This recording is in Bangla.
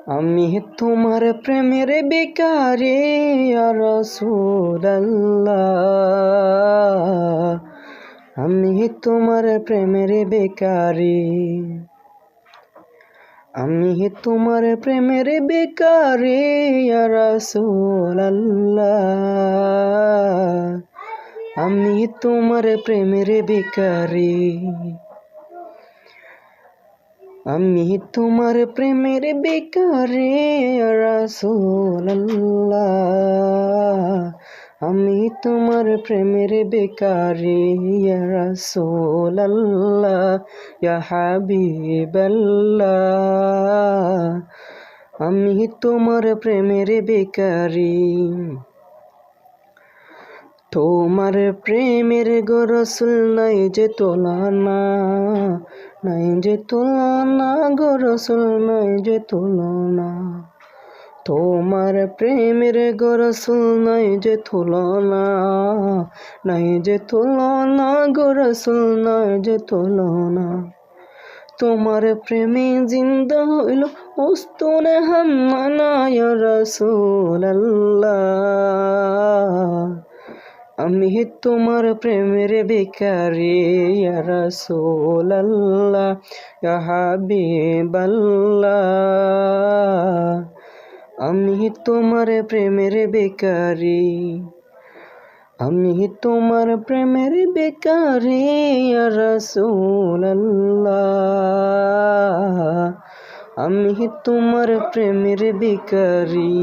আমি তোমার প্রেমের বেকারে ইয়া রাসূলুল্লাহ, আমি তোমার প্রেমের বেকারে, আমি তোমার প্রেমের বেকারে ইয়া রাসূলুল্লাহ, আমি তোমার প্রেমের বেকারে, আমি তোমার প্রেমের বেকারে ইয়া রাসূলুল্লাহ, আমি তোমার প্রেমের বেকারে ইয়া রাসূলুল্লাহ, ইয়া হাবিবাল্লাহ, আমি তোমার প্রেমের বেকারে। তোমার প্রেমের গো রাসূল নাই যে তুলনা, নাই যে তুলনা গো রাসূল, নাই যে তুলনা। তোমার প্রেমের গো রাসূল নাই যে তুলনা, নাই যে তুলনা গো রাসূল, নাই যে তুলনা। তোমার প্রেমে জিন্দা হইল উস্তুনে হাম্মানা ইয়া রাসূলুল্লাহ, আমি তোমার প্রেমের বেকারে ইয়া রাসূলুল্লাহ, ইয়া হাবিবাল্লাহ, আমি তোমার প্রেমের বেকারে, আমি তোমার প্রেমের বেকারে ইয়া রাসূলুল্লাহ, আমি তোমার প্রেমের বেকারে।